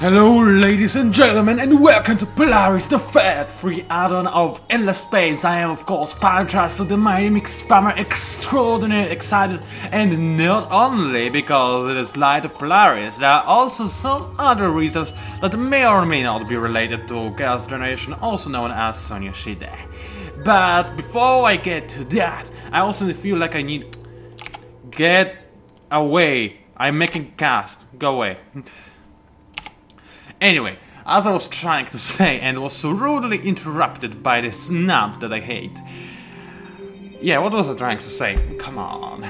Hello ladies and gentlemen, and welcome to Polaris, the third free add-on of Endless Space. I am of course PANCZASU, the mighty mixed spammer, extraordinarily excited, and not only because it is Light of Polaris, there are also some other reasons that may or may not be related to Chaos Generation, also known as Sonya Shide. But before I get to that, I also feel like I need... Get away, I'm making cast, go away. Anyway, as I was trying to say and was so rudely interrupted by this snap that I hate. Yeah, what was I trying to say? Come on.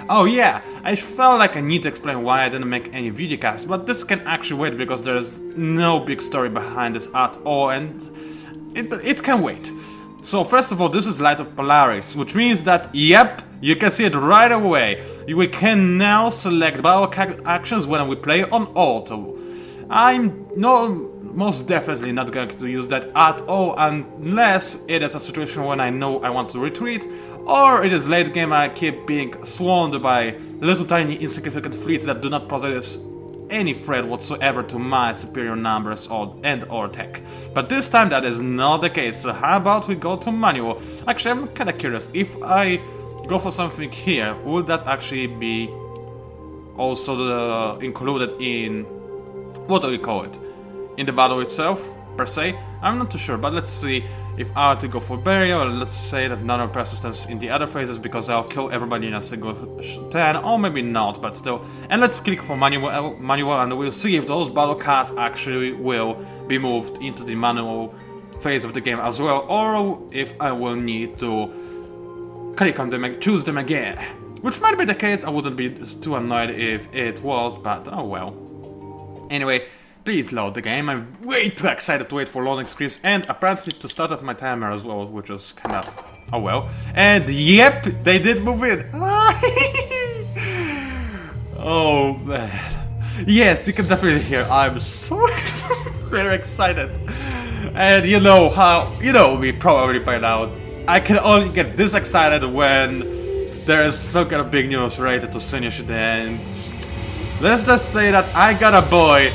Oh yeah, I felt like I need to explain why I didn't make any videocast, but this can actually wait because there's no big story behind this at all and it can wait. So first of all, this is Light of Polaris, which means that, yep, you can see it right away. We can now select battle actions when we play on auto. I'm most definitely not going to use that at all unless it is a situation when I know I want to retreat, or it is late game and I keep being swarmed by little tiny insignificant fleets that do not possess any threat whatsoever to my superior numbers or tech. But this time that is not the case, so how about we go to manual? Actually, I'm kinda curious, if I go for something here, would that actually be also included in... what do we call it? In the battle itself, per se? I'm not too sure, but let's see. If I were to go for burial, let's say that none of persistence in the other phases because I'll kill everybody in a single 10, or maybe not, but still. And let's click for manual and we'll see if those battle cards actually will be moved into the manual phase of the game as well, or if I will need to click on them and choose them again. Which might be the case, I wouldn't be too annoyed if it was, but oh well. Anyway, please load the game. I'm way too excited to wait for loading screens and apparently to start up my timer as well, which is kinda... oh well. And yep, they did move in. Oh man. Yes, you can definitely hear I'm so very excited. And you know how... you know me probably by now. I can only get this excited when there is some kind of big news related to Sonya Shide, and... let's just say that I got a boy.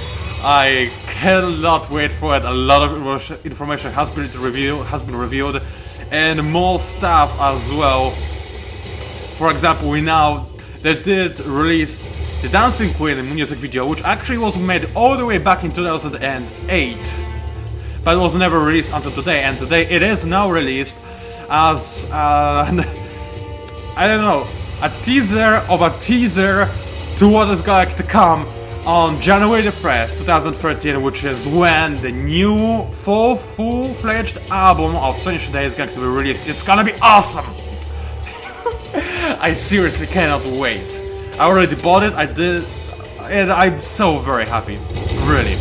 I cannot wait for it. A lot of information has been revealed, and more stuff as well. For example, they did release the Dancing Queen music video, which actually was made all the way back in 2008, but was never released until today. And today it is now released as I don't know, a teaser of a teaser to what is going to come on January the 1st, 2013, which is when the new full-fledged album of Sonya Shide is going to be released. It's gonna be awesome! I seriously cannot wait. I already bought it, I did, and I'm so very happy. Really.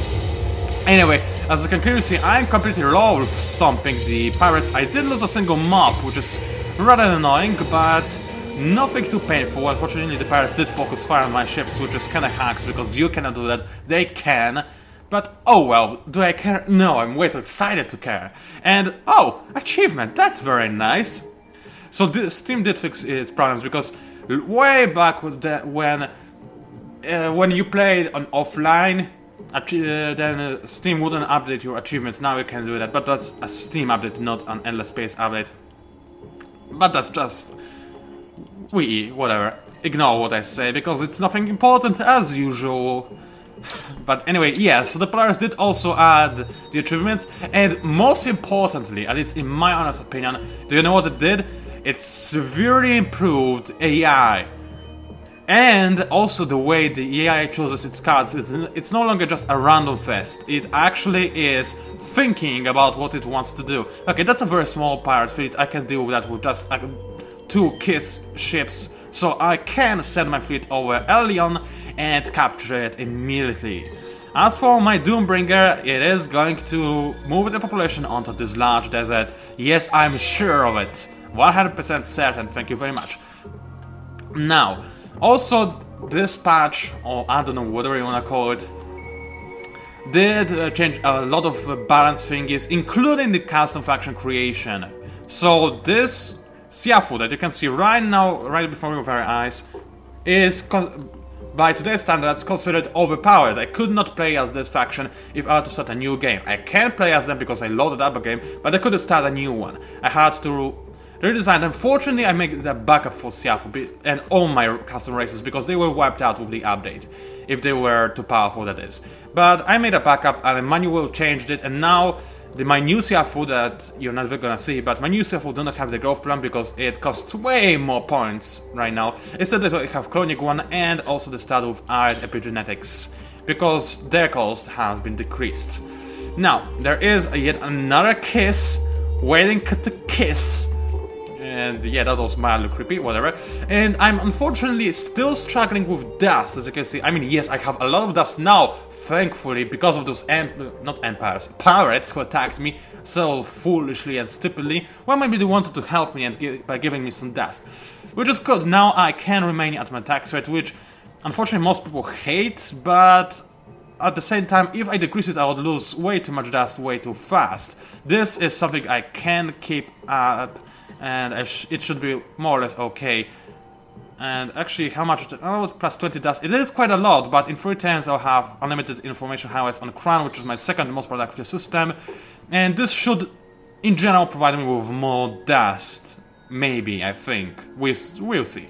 Anyway, as you can clearly see, I'm completely raw stomping the pirates. I did lose a single mob, which is rather annoying, but nothing too painful. Unfortunately, the pirates did focus fire on my ships, which is kinda hacks, because you cannot do that. They can. But, oh well, do I care? No, I'm way too excited to care. And, oh, achievement, that's very nice. So Steam did fix its problems, because way back when you played on offline, then Steam wouldn't update your achievements. Now you can do that, but that's a Steam update, not an Endless Space update. But that's just... whatever. Ignore what I say, because it's nothing important as usual. But anyway, yes, so the Polaris did also add the achievements, and most importantly, at least in my honest opinion, do you know what it did? It severely improved AI. And also the way the AI chooses its cards, it's no longer just a random fest. It actually is thinking about what it wants to do. Okay, that's a very small pirate fleet, I can deal with that with just... 2 KISS ships, so I can send my fleet over early on and capture it immediately. As for my Doombringer, it is going to move the population onto this large desert. Yes, I'm sure of it. 100% certain, thank you very much. Now, also this patch, or I don't know whatever you wanna call it, did change a lot of balance thingies, including the custom faction creation. So this Siafu that you can see right now, right before your very eyes, is by today's standards, considered overpowered. I could not play as this faction if I had to start a new game. I can play as them because I loaded up a game, but I couldn't start a new one. I had to redesign. Unfortunately, I made the backup for Siafu and all my custom races because they were wiped out with the update. If they were too powerful, that is. But I made a backup and a manual changed it, and now my new Siafu that you're not gonna see, but my new Siafu do not have the growth plan because it costs way more points right now. Instead, I have cloning one and also the start with Iron Epigenetics because their cost has been decreased. Now, there is yet another kiss waiting to kiss. And yeah, that was mildly creepy, whatever. And I'm unfortunately still struggling with dust, as you can see. I mean, yes, I have a lot of dust now, thankfully, because of those pirates who attacked me so foolishly and stupidly. Well, maybe they wanted to help me and by giving me some dust. Which is good, now I can remain at my attack rate, which unfortunately most people hate, but at the same time, if I decrease it, I would lose way too much dust way too fast. This is something I can keep up, and it should be more or less okay. And actually, how much? Oh, plus 20 dust. It is quite a lot, but in 3 turns I'll have unlimited information highways on Crown, which is my second most productive system. And this should, in general, provide me with more dust. Maybe, I think. We'll see.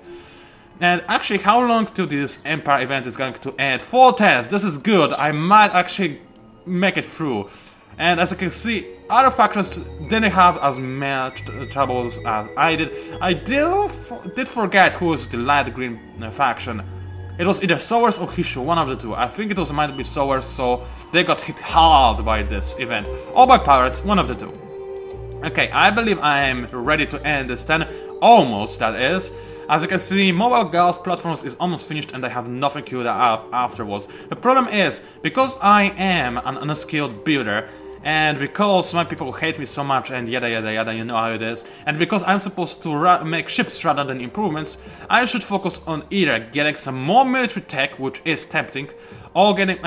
And actually, how long till this Empire event is going to end? 4 turns. This is good. I might actually make it through. And as you can see, other factions didn't have as much troubles as I did. I did forget who was the light green faction. It was either Sowers or Hishu, one of the two. I think it might be Sowers, so they got hit hard by this event. Or by pirates, one of the two. Okay, I believe I am ready to end this turn. Almost, that is. As you can see, Mobile Girls platforms is almost finished and I have nothing queued up afterwards. The problem is, because I am an unskilled builder, and because my people hate me so much and yada yada yada, you know how it is, and because I'm supposed to make ships rather than improvements, I should focus on either getting some more military tech, which is tempting, or getting...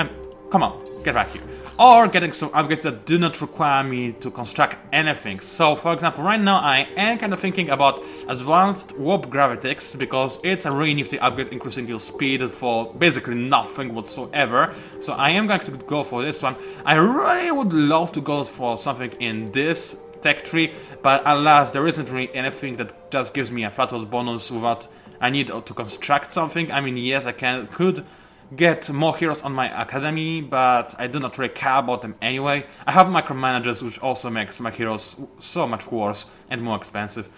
come on, get back here. Or getting some upgrades that do not require me to construct anything. So, for example, right now I am kind of thinking about advanced warp gravitics because it's a really nifty upgrade, increasing your speed for basically nothing whatsoever. So I am going to go for this one. I really would love to go for something in this tech tree, but alas, there isn't really anything that just gives me a flat out bonus without I need to construct something. I mean, yes, I could get more heroes on my academy, but I do not really care about them anyway. I have micromanagers, which also makes my heroes so much worse and more expensive.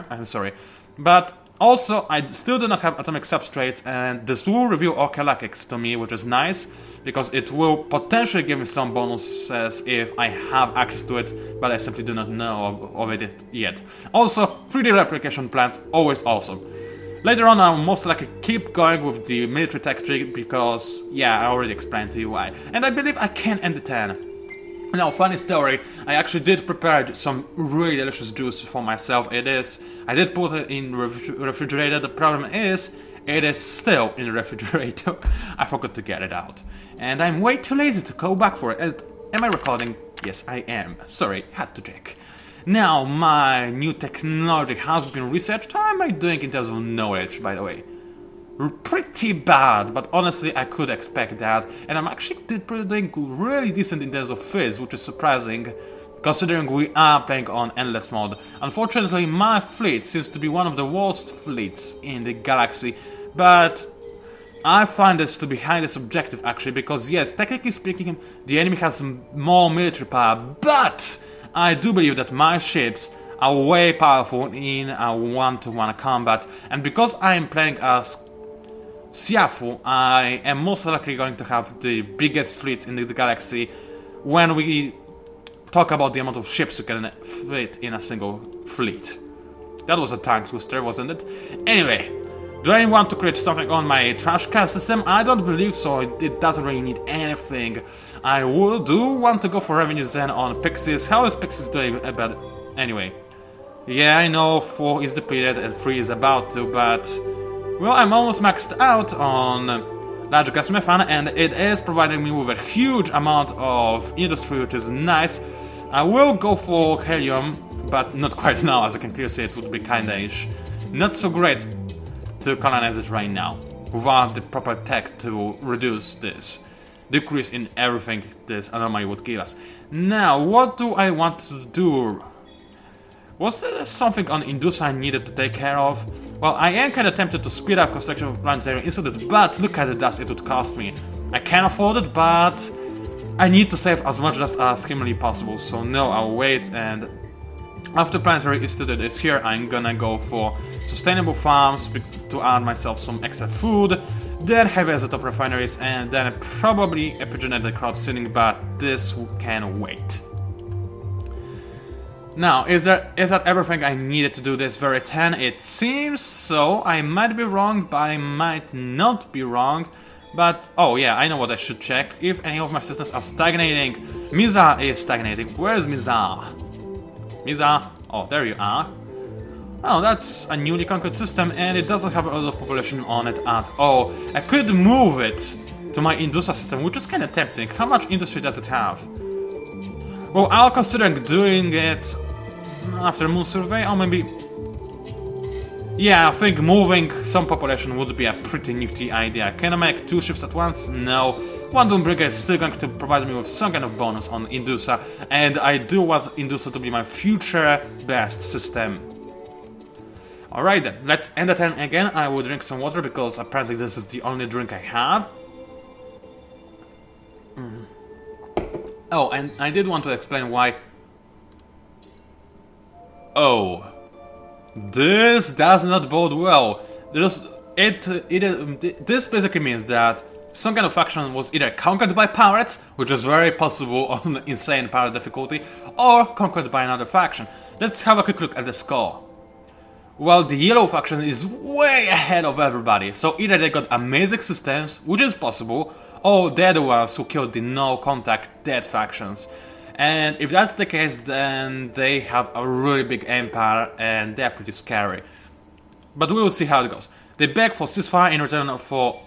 I'm sorry. But also, I still do not have atomic substrates, and this will reveal Orkalakix to me, which is nice, because it will potentially give me some bonuses if I have access to it, but I simply do not know of it yet. Also, 3D replication plants, always awesome. Later on, I'll most likely keep going with the military tech tree because, yeah, I already explained to you why. And I believe I can end the turn. Now, funny story, I actually did prepare some really delicious juice for myself. I did put it in refrigerator. The problem is, it is still in the refrigerator. I forgot to get it out. And I'm way too lazy to go back for it. Am I recording? Yes, I am. Sorry, had to check. Now, my new technology has been researched. How am I doing in terms of knowledge, by the way? Pretty bad, but honestly, I could expect that. And I'm actually doing really decent in terms of fizz, which is surprising, considering we are playing on Endless mode. Unfortunately, my fleet seems to be one of the worst fleets in the galaxy, but I find this to be highly subjective, actually, because yes, technically speaking, the enemy has more military power, but I do believe that my ships are way powerful in a one-to-one combat, and because I am playing as Siafu, I am most likely going to have the biggest fleets in the galaxy when we talk about the amount of ships you can fit in a single fleet. That was a tongue twister, wasn't it? Anyway, do I want to create something on my trash can system? I don't believe so, it doesn't really need anything. I do want to go for revenue then on Pixies. How is Pixies doing about it? Anyway. Yeah, I know 4 is depleted and 3 is about to, but well, I'm almost maxed out on large gas methane, and it is providing me with a huge amount of industry, which is nice. I will go for helium, but not quite now, as I can clearly see it would be kinda-ish not so great to colonize it right now. without the proper tech to reduce this decrease in everything this anomaly would give us. Now, what do I want to do? Was there something on Indusa I needed to take care of? Well, I am kind of tempted to speed up construction of planetary institute, but look at the dust it would cost me. I can afford it, but I need to save as much dust as humanly possible, so no, I'll wait, and after planetary institute is here, I'm gonna go for sustainable farms to add myself some extra food, then heavy isotope refineries, and then probably epigenetic crop seeding, but this can wait. Now, is that everything I needed to do this very turn? It seems so. I might be wrong, but I might not be wrong. But, oh yeah, I know what I should check. If any of my systems are stagnating. Miza is stagnating. Where is Miza? Miza? Oh, there you are. Oh, that's a newly conquered system, and it doesn't have a lot of population on it at all. I could move it to my Indusa system, which is kind of tempting. How much industry does it have? Well, I'll consider doing it after Moon Survey, or maybe... Yeah, I think moving some population would be a pretty nifty idea. Can I make 2 ships at once? No. One Doom Brigade is still going to provide me with some kind of bonus on Indusa, and I do want Indusa to be my future best system. Alright then, let's end the turn again. I will drink some water, because apparently this is the only drink I have. Oh, and I did want to explain why... Oh. This does not bode well. This basically means that some kind of faction was either conquered by pirates, which is very possible on insane pirate difficulty, or conquered by another faction. Let's have a quick look at the score. Well, the yellow faction is way ahead of everybody, so either they got amazing systems, which is possible, or they're the ones who killed the no-contact dead factions. And if that's the case, then they have a really big empire, and they're pretty scary. But we will see how it goes. They beg for ceasefire in return for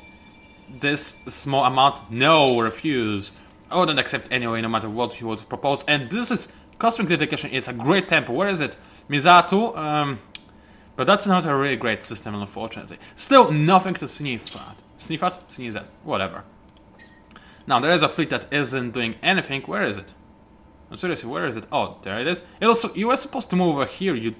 this small amount. No, refuse. I wouldn't accept anyway, no matter what you would propose. And this is cosmic dedication. It's a great temple. Where is it? Mizatu. But that's not a really great system, unfortunately. Still, nothing to sniff at. Sniff at? Sneeze at. Whatever. Now, there is a fleet that isn't doing anything. Where is it? No, seriously, where is it? Oh, there it is. It also, you were supposed to move over here, you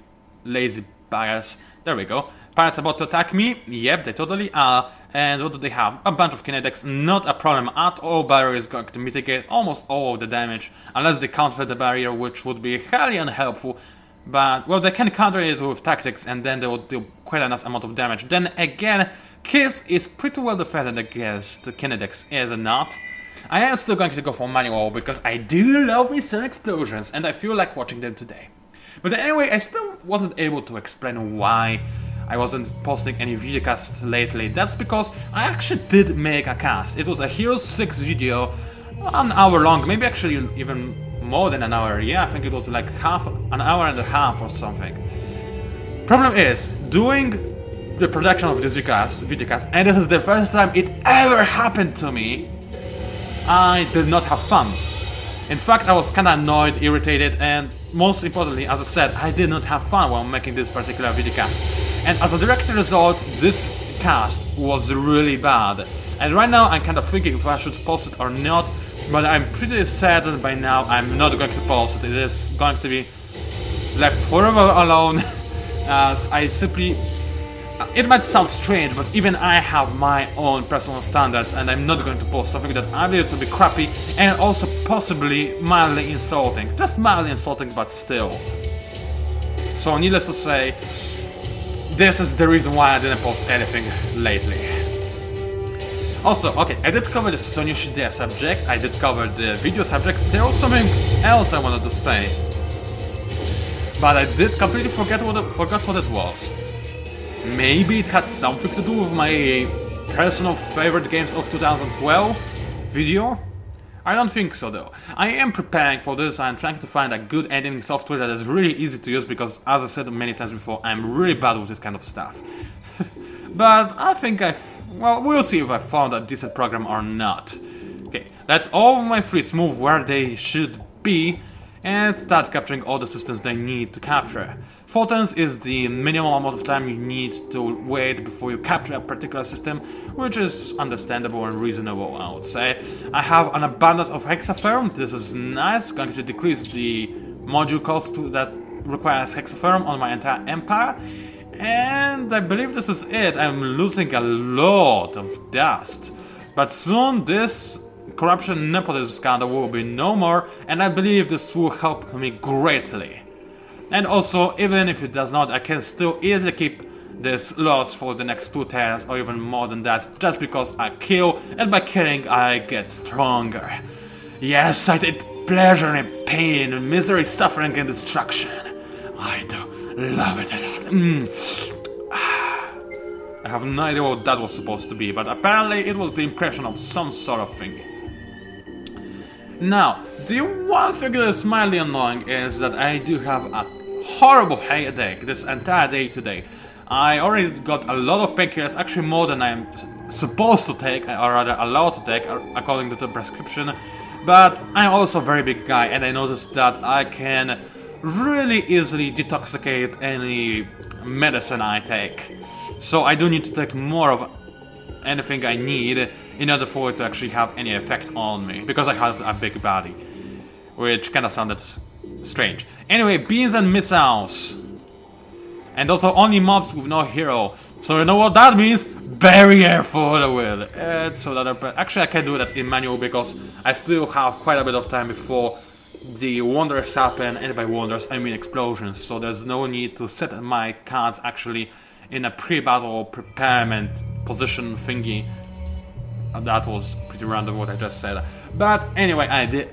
lazy buggers. There we go. Pirates about to attack me? Yep, they totally are. And what do they have? A bunch of kinetics. Not a problem at all. Barrier is going to mitigate almost all of the damage. Unless they counter the barrier, which would be highly unhelpful. But, well, they can counter it with tactics, and then they will do quite a nice amount of damage. Then again, Kiss is pretty well defended against kinetics, is it not? I am still going to go for manual, because I do love me some explosions, and I feel like watching them today. But anyway, I still wasn't able to explain why I wasn't posting any videocasts lately. That's because I actually did make a cast. It was a Heroes 6 video, an hour long, maybe actually even more than an hour. Yeah, I think it was like an hour and a half or something. Problem is, doing the production of this videocast, and this is the first time it ever happened to me, I did not have fun. In fact, I was kinda annoyed, irritated, and most importantly, as I said, I did not have fun while making this particular videocast. And as a direct result, this cast was really bad. And right now I'm kind of thinking if I should post it or not, but I'm pretty certain by now I'm not going to post it. It is going to be left forever alone, as I simply... It might sound strange, but even I have my own personal standards, and I'm not going to post something that I believe to be crappy and also possibly mildly insulting. Just mildly insulting, but still. So needless to say, this is the reason why I didn't post anything lately. Also, okay, I did cover the Sonyushide subject, I did cover the video subject, there was something else I wanted to say. But I did completely forgot what it was. Maybe it had something to do with my personal favorite games of 2012 video? I don't think so though. I am preparing for this. I'm trying to find a good editing software that is really easy to use because, as I said many times before, I'm really bad with this kind of stuff. But I think well, we'll see if I found a decent program or not. Okay, let all of my fleets move where they should be and start capturing all the systems they need to capture. 4 turns is the minimum amount of time you need to wait before you capture a particular system, which is understandable and reasonable, I would say. I have an abundance of hexaferrum. This is nice, going to decrease the module cost that requires hexaferrum on my entire empire. And I believe this is it. I'm losing a lot of dust. But soon this corruption nepotism scandal will be no more, and I believe this will help me greatly. And also, even if it does not, I can still easily keep this loss for the next 2 turns or even more than that, just because I kill, and by killing I get stronger. Yes, I take pleasure in pain, misery, suffering and destruction. I do love it a lot. I have no idea what that was supposed to be, but apparently it was the impression of some sort of thing. Now, the one thing that is mildly annoying is that I do have a horrible headache this entire day today. I already got a lot of painkillers, actually more than I'm supposed to take, or rather allowed to take, according to the prescription. But I'm also a very big guy, and I noticed that I can really easily detoxicate any medicine I take. So I do need to take more of anything I need in order for it to actually have any effect on me, because I have a big body, which kinda sounded strange. Anyway, beams and missiles, and also only mobs with no hero. So you know what that means? Barrier for the win. So that actually I can do that in manual because I still have quite a bit of time before the wonders happen, and by wonders I mean explosions. So there's no need to set my cards actually in a pre-battle preparement position thingy. That was pretty random what I just said. But anyway,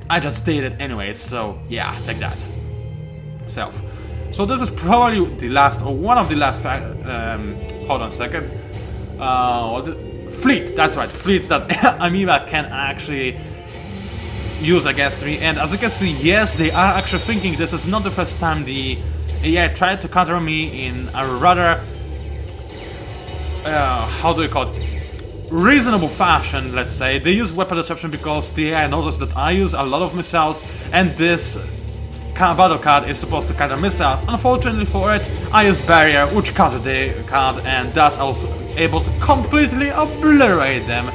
I just did it anyway, so yeah, take that. Self. So this is probably the last, or one of the last, hold on a second. Fleet, that's right, fleets that Amoeba can actually use against me. And as you can see, yes, they are actually thinking this is not the first time the AI tried to counter me in a rather how do you call it, reasonable fashion, let's say. They use weapon deception because the AI noticed that I use a lot of missiles, and this battle card is supposed to counter missiles. Unfortunately for it, I use barrier, which countered the card, and thus I was able to completely obliterate them,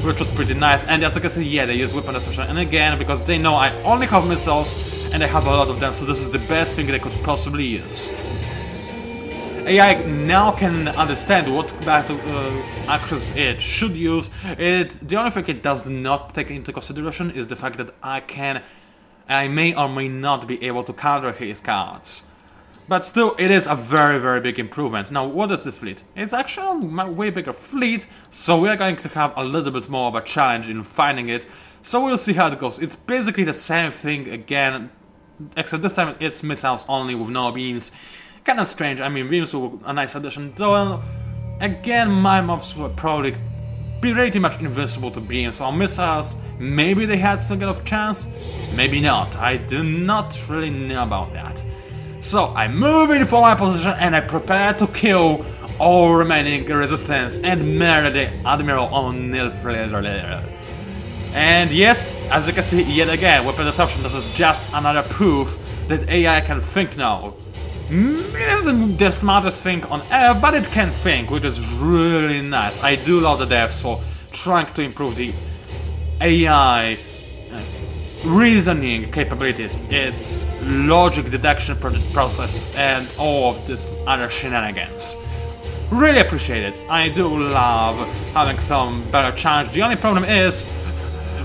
which was pretty nice. And as you can see, yeah, they use weapon deception, and again, because they know I only have missiles, and I have a lot of them, so this is the best thing they could possibly use. AI now can understand what battle actions it should use. The only thing it does not take into consideration is the fact that I may or may not be able to counter his cards. But still, it is a very, very big improvement. Now, what is this fleet? It's actually a way bigger fleet, so we are going to have a little bit more of a challenge in finding it. So we'll see how it goes. It's basically the same thing again, except this time it's missiles only with no beams. Kind of strange. I mean, beams were a nice addition, though again my mobs were probably pretty much invincible to beams. So on missiles, maybe they had some kind of chance, maybe not. I do not really know about that. So I move in for my position and I prepare to kill all remaining resistance and murder the Admiral on Nilfreder. And yes, as you can see yet again, weapon deception, this is just another proof that AI can think now. It isn't the smartest thing on earth, but it can think, which is really nice. I do love the devs for trying to improve the AI reasoning capabilities, its logic deduction process, and all of this other shenanigans. Really appreciate it. I do love having some better challenge. The only problem is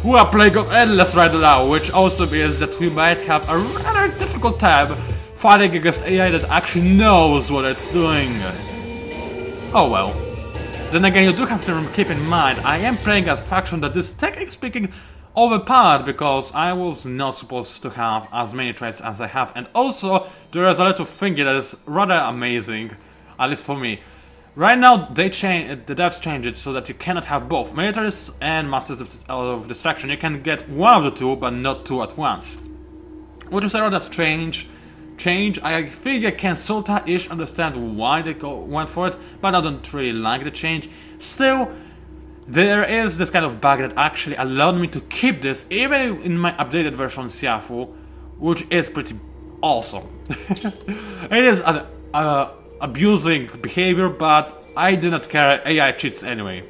we are playing on Endless right now, which also means that we might have a rather difficult time fighting against AI that actually knows what it's doing. Oh well. Then again, you do have to keep in mind, I am playing as a faction that is technically speaking overpowered because I was not supposed to have as many traits as I have, and also there is a little thing that is rather amazing, at least for me. Right now, the devs changed it so that you cannot have both militaries and masters of distraction. You can get one of the two, but not two at once, which is a rather strange change. I think I can sorta-ish understand why they went for it, but I don't really like the change. Still, there is this kind of bug that actually allowed me to keep this even in my updated version Siafu, which is pretty awesome. It is an abusing behavior, but I do not care, AI cheats anyway.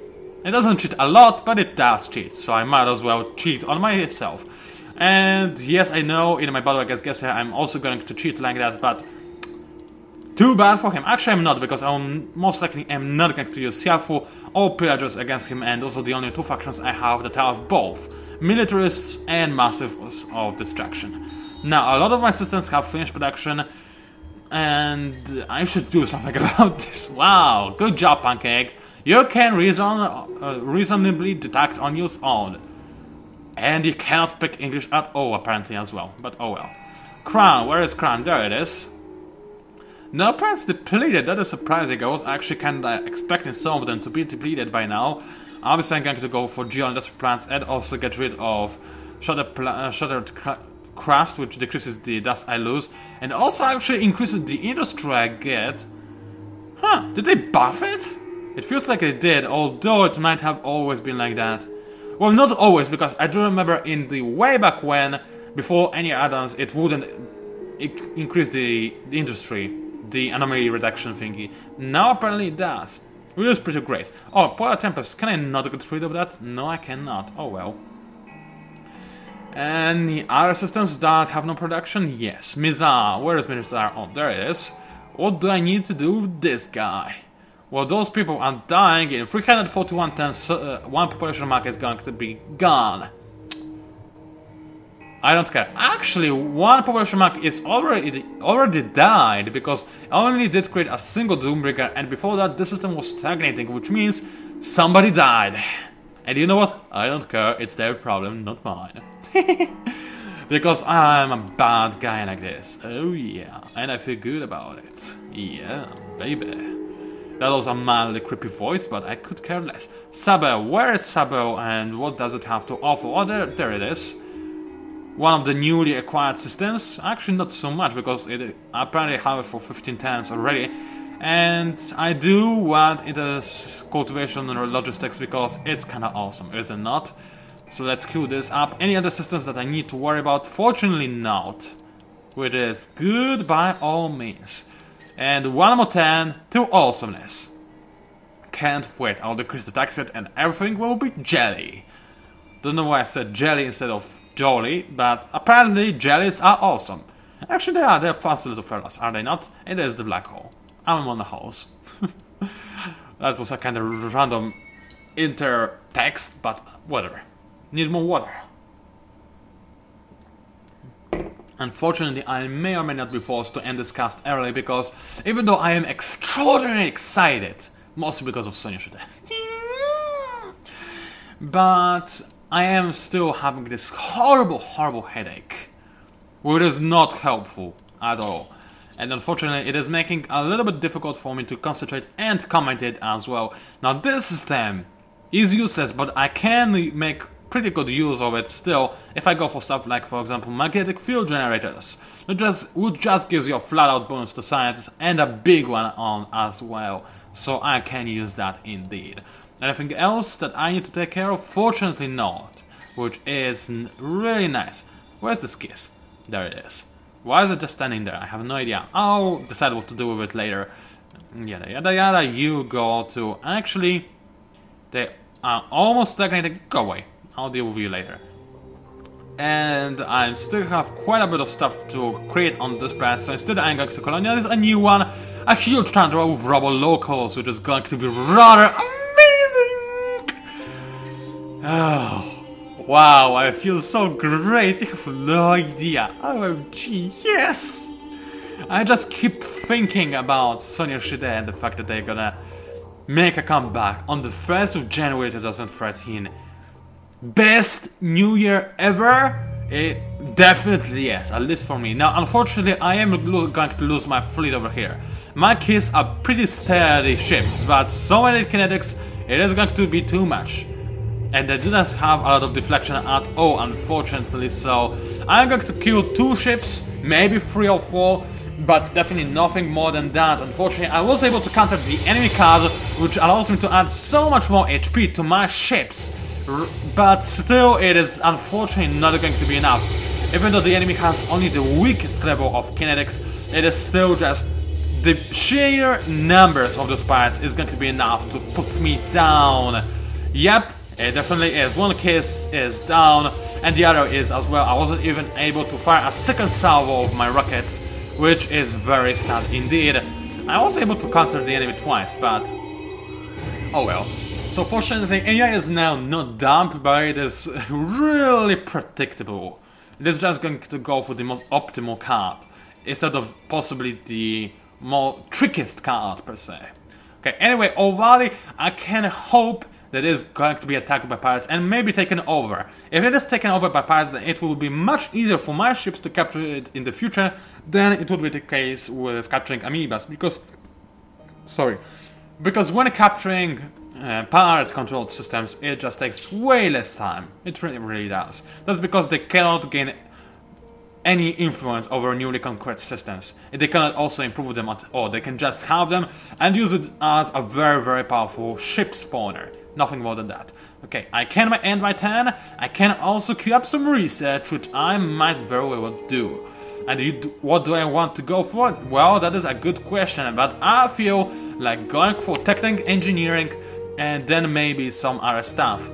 It doesn't cheat a lot, but it does cheat, so I might as well cheat on myself. And yes, I know, in my battle against Gesser I'm also going to cheat like that, but too bad for him. Actually, I'm not, because I most likely am not going to use Siafu or Pillagers against him, and those are the only two factions I have that have both militarists and massives of destruction. Now, a lot of my systems have finished production, and I should do something about this. Wow, good job, Pancake. You can reasonably detect on your own. And you cannot speak English at all, apparently, as well. But oh well. Crown, where is Crown? There it is. No plants depleted, that is surprising. I was actually kinda expecting some of them to be depleted by now. Obviously, I'm going to go for geoindustrial plants and also get rid of shattered crust, which decreases the dust I lose, and also actually increases the industry I get. Huh, did they buff it? It feels like they did, although it might have always been like that. Well, not always, because I do remember in the way back when, before any add-ons, it wouldn't increase the industry, the anomaly reduction thingy. Now apparently it does, which is pretty great. Oh, Polar Tempest, can I not get rid of that? No, I cannot. Oh well. Any other systems that have no production? Yes. Mizar. Where is Mizar? Oh, there it is. What do I need to do with this guy? Well, those people are dying in 341 turns. One population mark is going to be gone. I don't care. Actually, one population mark is already died, because I only did create a single Doombreaker, and before that the system was stagnating, which means somebody died. And you know what? I don't care. It's their problem, not mine. Because I'm a bad guy like this. Oh yeah, and I feel good about it. Yeah, baby. That was a mildly creepy voice, but I could care less. Sabo, where is Sabo and what does it have to offer? Oh, there it is. One of the newly acquired systems. Actually, not so much, because it apparently have it for 15 turns already. And I do want it as cultivation or logistics, because it's kinda awesome, is it not? So let's queue this up. Any other systems that I need to worry about? Fortunately not. Which is good by all means. And 1 more 10 to awesomeness. Can't wait, I'll decrease the tax rate and everything will be jelly. Don't know why I said jelly instead of jolly, but apparently jellies are awesome. Actually they're fast little fellas, are they not? It is the black hole. I'm on the house. That was a kind of random inter-text, but whatever. Need more water. Unfortunately, I may or may not be forced to end this cast early, because even though I am extraordinarily excited, mostly because of Sonia Shide, but I am still having this horrible headache, which is not helpful at all. And unfortunately, it is making a little bit difficult for me to concentrate and commentate as well. Now, this system is useless, but I can make pretty good use of it still if I go for stuff like, for example, magnetic field generators, which just gives you a flat out bonus to science and a big one on as well, so I can use that indeed. Anything else that I need to take care of? Fortunately not, which is really nice. Where's this kiss? There it is. Why is it just standing there? I have no idea. I'll decide what to do with it later. Yada yada yada, you go to... Actually, they are almost stagnated. Go away. I'll deal with you later. And I still have quite a bit of stuff to create on this planet, so instead I'm going to colonize a new one, a huge tundra with robo locals, which is going to be rather amazing! Oh, wow, I feel so great, you have no idea. OMG, yes! I just keep thinking about Sonia Shide and the fact that they're gonna make a comeback on the 1st of January 2013. Best New Year ever? Definitely yes, at least for me. Now, unfortunately, I am going to lose my fleet over here. My keys are pretty steady ships, but so many kinetics, it is going to be too much. And they do not have a lot of deflection at all, unfortunately, so I'm going to kill 2 ships, maybe 3 or 4, but definitely nothing more than that. Unfortunately, I was able to counter the enemy card, which allows me to add so much more HP to my ships. But still, it is unfortunately not going to be enough. Even though the enemy has only the weakest level of kinetics, it is still just the sheer numbers of those pirates is going to be enough to put me down. Yep, it definitely is. One case is down, and the other is as well. I wasn't even able to fire a second salvo of my rockets, which is very sad indeed. I was able to counter the enemy twice, but oh well. So fortunately, AI is now not dumb, but it is really predictable. It is just going to go for the most optimal card, instead of possibly the more trickiest card per se. Okay, anyway, Ovali, I can hope that it is going to be attacked by pirates and maybe taken over. If it is taken over by pirates, then it will be much easier for my ships to capture it in the future than it would be the case with capturing amoebas, because when capturing pirate-controlled systems, it just takes way less time. It really does. That's because they cannot gain any influence over newly conquered systems. They cannot also improve them at all. They can just have them and use it as a very powerful ship spawner. Nothing more than that. Okay, I can end my turn. I can also queue up some research, which I might very well do. And what do I want to go for? Well, that is a good question, but I feel like going for technical engineering and then maybe some other stuff.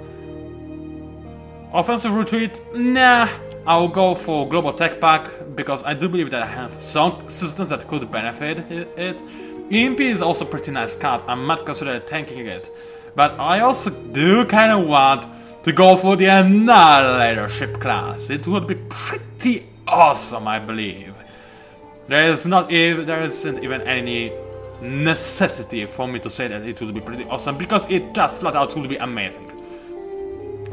Offensive retreat? Nah, I'll go for global tech pack because I do believe that I have some systems that could benefit it. EMP is also a pretty nice card. I might consider tanking it, but I also do kind of want to go for the Annihilator ship class. It would be pretty awesome, I believe. There isn't even any necessity for me to say that it would be pretty awesome, because it just flat out would be amazing.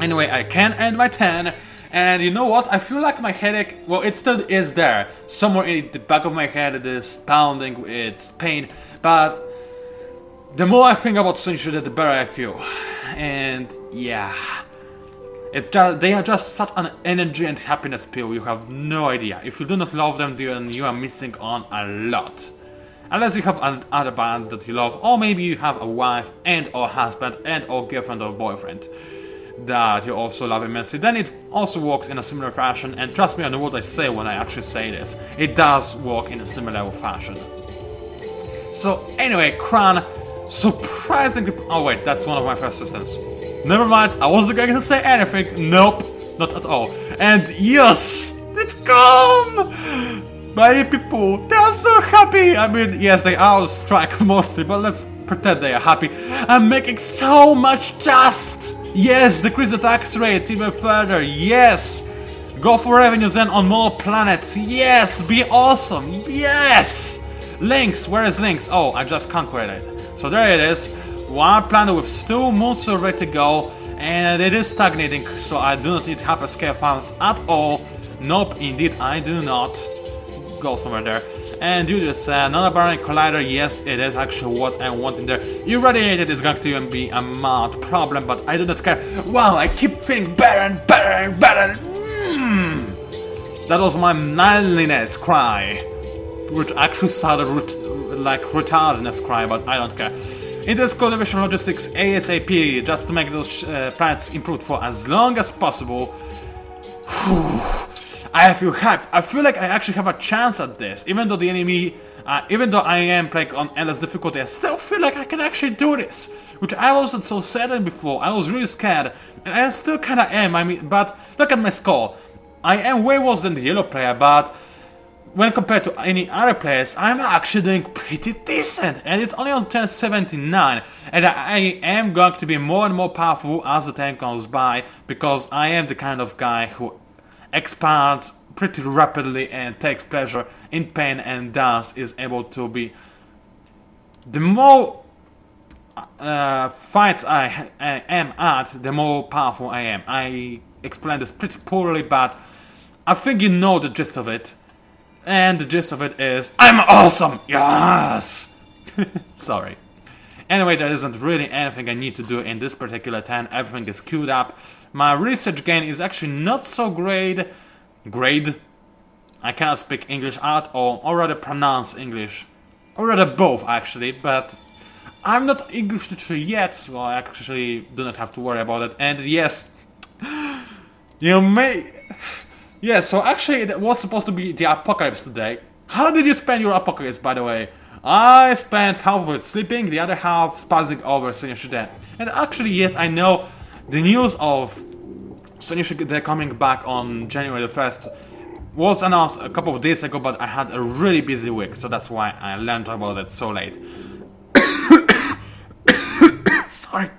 Anyway, I can end my turn, and you know what? I feel like my headache, well, it still is there. Somewhere in the back of my head it is pounding, it's pain, but the more I think about Sunshine, the better I feel. And yeah, it's just, they are just such an energy and happiness pill, you have no idea. If you do not love them, then you are missing on a lot. Unless you have another band that you love, or maybe you have a wife and or husband and or girlfriend or boyfriend that you also love immensely, then it also works in a similar fashion, and trust me on what I say when I actually say this, it does work in a similar fashion. So anyway, Kran, surprisingly... oh wait, that's one of my first systems. Never mind, I wasn't going to say anything, nope, not at all. And yes, it's gone! My people, they are so happy! I mean, yes, they are on strike mostly, but let's pretend they are happy. I'm making so much dust! Yes, decrease the tax rate even further, yes! Go for revenues then on more planets, yes! Be awesome, yes! Lynx, where is Lynx? Oh, I just conquered it. So there it is. One planet with still moon survey to go, and it is stagnating, so I do not need hyperscale farms at all. Nope, indeed I do not. Go somewhere there. And do this non-barren collider, yes, it is actually what I want in there. Irradiated is going to even be a mad problem, but I do not care. Wow, I keep feeling better and better and better. That was my manliness cry, which actually sounded like retardedness cry, but I don't care. It is Code Division Logistics ASAP, just to make those plants improved for as long as possible. I feel hyped. I feel like I actually have a chance at this, even though the enemy, even though I am playing on endless difficulty, I still feel like I can actually do this, which I wasn't so certain before. I was really scared, and I still kinda am. I mean, but look at my score. I am way worse than the yellow player, but when compared to any other players, I'm actually doing pretty decent, and it's only on turn 79, and I am going to be more and more powerful as the time goes by, because I am the kind of guy who expands pretty rapidly and takes pleasure in pain, and thus is able to be... the more fights I am at, the more powerful I am. I explained this pretty poorly, but I think you know the gist of it. And the gist of it is, I'm awesome! Yes! Sorry. Anyway, there isn't really anything I need to do in this particular turn. Everything is queued up. My research gain is actually not so great. I cannot speak English at all, or rather pronounce English. Or rather both, actually, but I'm not English teacher yet, so I actually do not have to worry about it. And yes, you may... Yeah, so actually it was supposed to be the apocalypse today. How did you spend your apocalypse, by the way? I spent half of it sleeping, the other half spazzing over Sonic Day. And actually, yes, I know the news of Sonic Day coming back on January the 1st was announced a couple of days ago, but I had a really busy week, so that's why I learned about it so late. Sorry.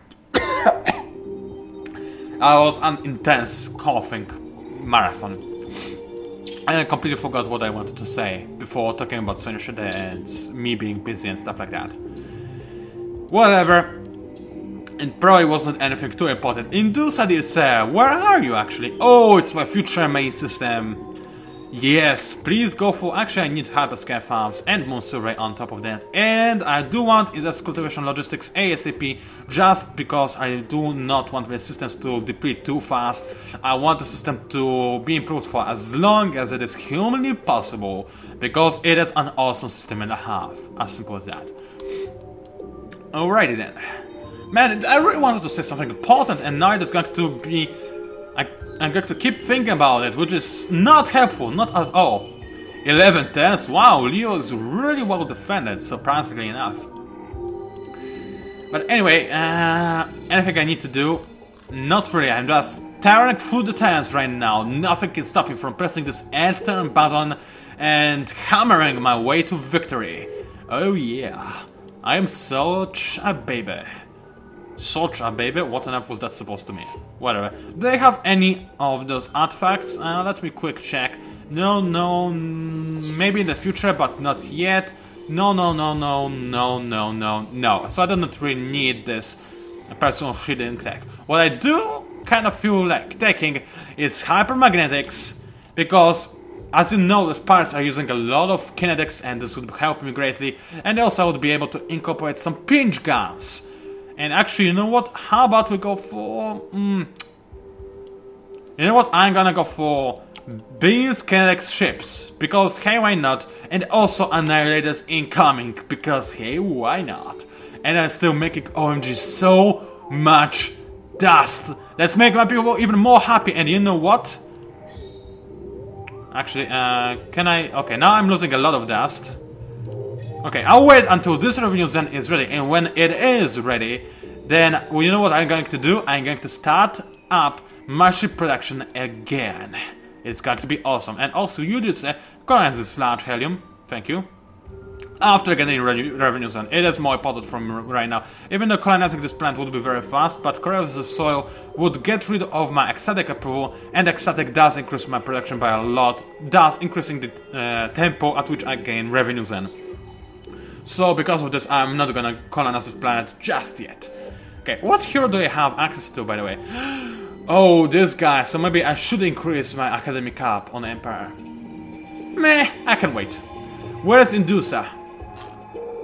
I was an intense coughing marathon. And I completely forgot what I wanted to say before talking about Sonic Day and me being busy and stuff like that. Whatever. It probably wasn't anything too important. Indusa, dear sir, where are you actually? Oh, it's my future main system. Yes, please go for... Actually, I need hyperscale farms and moon survey on top of that. And I do want industrial cultivation logistics ASAP, just because I do not want my systems to deplete too fast. I want the system to be improved for as long as it is humanly possible, because it is an awesome system and a half. As simple as that. Alrighty then. Man, I really wanted to say something important, and now it is going to be... I'm going to keep thinking about it, which is not helpful, not at all. 11 10s, wow, Leo is really well defended, surprisingly enough. But anyway, anything I need to do? Not really, I'm just tearing through the 10s right now. Nothing can stop me from pressing this end turn button and hammering my way to victory. Oh yeah, I am such a baby. Such a baby? What on earth was that supposed to mean? Whatever. Do they have any of those artifacts? Let me quick check. No, maybe in the future, but not yet. No. So I don't really need this personal shielding tech. What I do kind of feel like taking is hypermagnetics, because as you know, the pirates are using a lot of kinetics and this would help me greatly. And also I would be able to incorporate some pinch guns. And actually, you know what? How about we go for... You know what? I'm gonna go for these kinetics ships. Because, hey, why not? And also Annihilators incoming. Because, hey, why not? And I'm still making OMG so much dust. Let's make my people even more happy. And you know what? Actually, can I... Okay, now I'm losing a lot of dust. Okay, I'll wait until this revenue zen is ready, and when it is ready, then, well, you know what I'm going to do? I'm going to start up my ship production again. It's going to be awesome. And also, you did say, colonize this large helium. Thank you. After getting revenue zen, it is more important for me right now. Even though colonizing this plant would be very fast, but corrosive soil would get rid of my ecstatic approval, and ecstatic does increase my production by a lot, thus increasing the tempo at which I gain revenue zen. So, because of this, I'm not gonna colonize the planet just yet. Okay, what hero do I have access to, by the way? Oh, this guy, so maybe I should increase my academy cap on Empire. Meh, I can wait. Where's Indusa?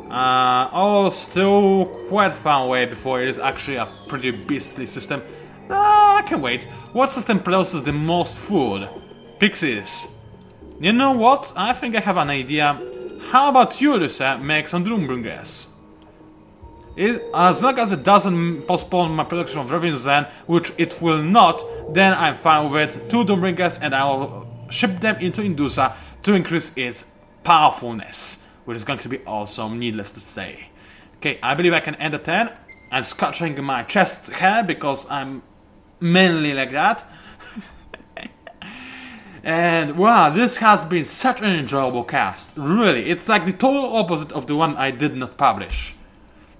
Oh, still quite far away before it is actually a pretty beastly system. I can wait. What system produces the most food? Pixies. You know what? I think I have an idea. How about Indusa make some Doombringers? As long as it doesn't postpone my production of revenue zen, which it will not, then I'm fine with it. 2 Doombringers, and I will ship them into Indusa to increase its powerfulness, which is going to be awesome, needless to say. Okay, I believe I can end at 10. I'm scratching my chest hair because I'm mainly like that. And wow, this has been such an enjoyable cast. Really, it's like the total opposite of the one I did not publish.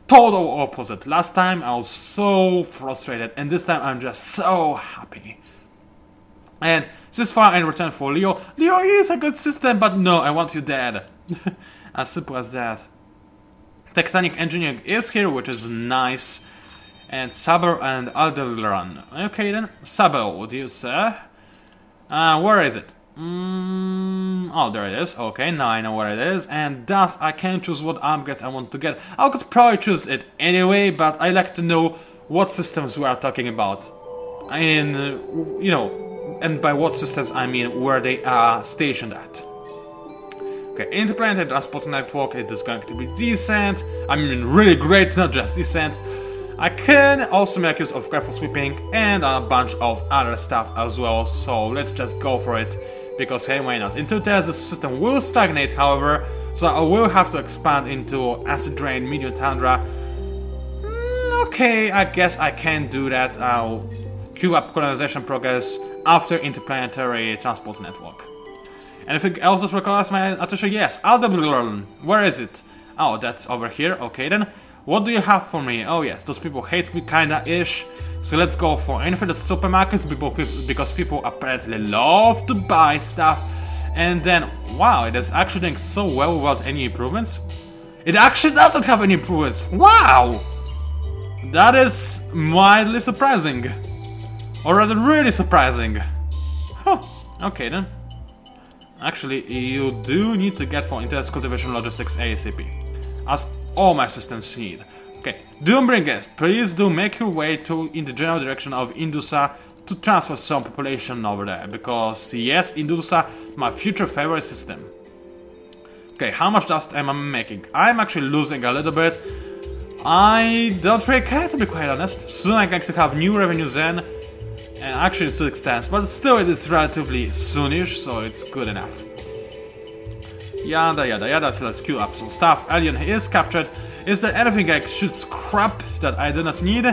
Total opposite. Last time I was so frustrated, and this time I'm just so happy. And this far in return for Leo. Leo is a good system, but no, I want you dead. As simple as that. Tectonic Engineering is here, which is nice. And Saber and Aldebaran. Okay then, Saber, would you say? Where is it? Oh, there it is. Okay, now I know where it is. And thus, I can choose what upgrades I want to get. I could probably choose it anyway, but I like to know what systems we are talking about. And, you know, and by what systems I mean where they are stationed at. Okay, interplanetary transport network, it is going to be decent. I mean, really great, not just decent. I can also make use of careful sweeping and a bunch of other stuff as well, so let's just go for it, because hey, why not? In 2 tests the system will stagnate, however, so I will have to expand into acid rain, medium tundra. Okay, I guess I can do that. I'll queue up colonization progress after interplanetary transport network. Anything else that requires my attention? Yes, Aldebaran. Where is it? Oh, that's over here. Okay then. What do you have for me? Oh yes, those people hate me kinda-ish. So let's go for infinite supermarkets because people apparently love to buy stuff. And then, wow, it is actually doing so well without any improvements. It actually doesn't have any improvements. Wow! That is mildly surprising. Or rather, really surprising. Huh, okay then. Actually, you do need to get for intense cultivation logistics ASAP. As all my systems need. Okay, Doombringers, please do make your way in the general direction of Indusa to transfer some population over there. Because, yes, Indusa, my future favorite system. Okay, how much dust am I making? I'm actually losing a little bit. I don't really care, to be quite honest. Soon I'm going to have new revenues in. And actually it still extends, but still it is relatively soonish, so it's good enough. Yada yada yada, so let's queue up some stuff. Alien is captured. Is there anything I should scrap that I do not need?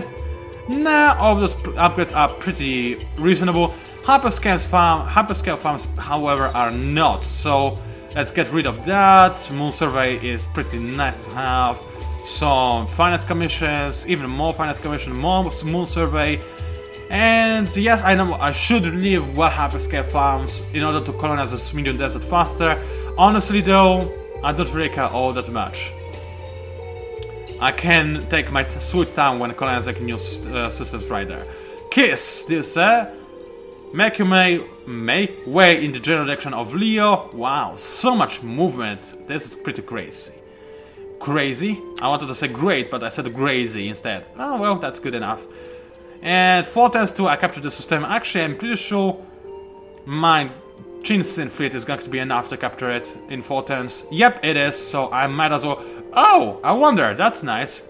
Nah, all of those upgrades are pretty reasonable. Hyperscale farms, however, are not, so let's get rid of that. Moon survey is pretty nice to have. Some finance commissions, even more finance commission, more moon survey. And yes, I know I should leave well hyperscale farms in order to colonize the medium desert faster. Honestly though, I don't really care all that much. I can take my sweet time when colonizing new systems right there. Kiss, this make your way in the general direction of Leo. Wow, so much movement. This is pretty crazy. Crazy? I wanted to say great, but I said crazy instead. Oh well, that's good enough. And 4 turns 2, I captured the system. Actually, I'm pretty sure my Chinsin fleet is going to be enough to capture it in 4 turns. Yep, it is, so I might as well... Oh, I wonder, that's nice.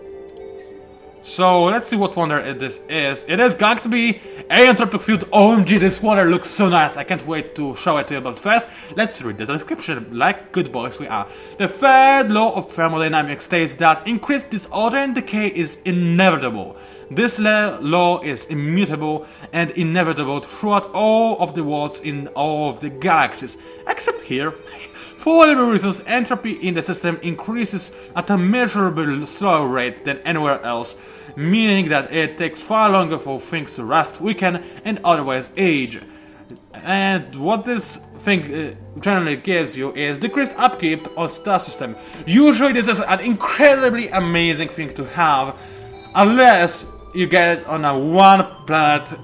So, let's see what wonder this is. It is going to be Anthropic Field. OMG, this water looks so nice. I can't wait to show it to you, but first, let's read the description, like good boys we are. The third law of thermodynamics states that increased disorder and decay is inevitable. This law is immutable and inevitable throughout all of the worlds in all of the galaxies, except here. For whatever reasons, entropy in the system increases at a measurably slower rate than anywhere else, meaning that it takes far longer for things to rust, weaken, and otherwise age. And what this thing generally gives you is decreased upkeep of star system. Usually this is an incredibly amazing thing to have, unless you get it on a one-planet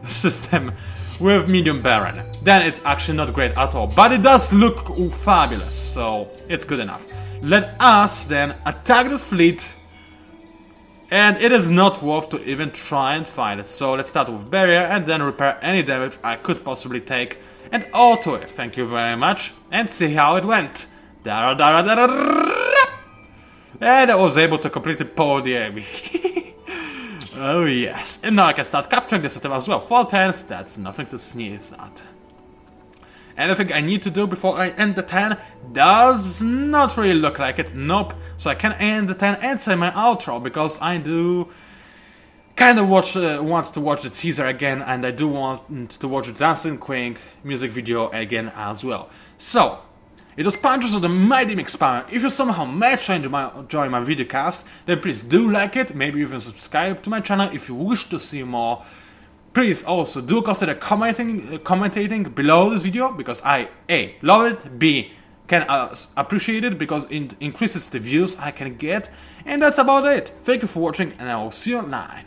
system with medium barren. Then it's actually not great at all, but it does look fabulous, so it's good enough. Let us then attack this fleet, and it is not worth to even try and find it. So let's start with barrier and then repair any damage I could possibly take, and auto it. Thank you very much, and see how it went. And I was able to completely pull the enemy. Oh yes, and now I can start capturing the system as well. 4 turns, that's nothing to sneeze at. Anything I need to do before I end the 10? Does not really look like it, nope. So I can end the 10 and say my outro, because I do kinda want to watch the teaser again, and I do want to watch the Dancing Queen music video again as well. So, it was PANCZASU, the Mighty Mix Power. If you somehow managed to enjoy my videocast, then please do like it, maybe even subscribe to my channel if you wish to see more. Please also do consider commentating below this video, because I A, love it, B, can appreciate it because it increases the views I can get, and that's about it. Thank you for watching, and I will see you online.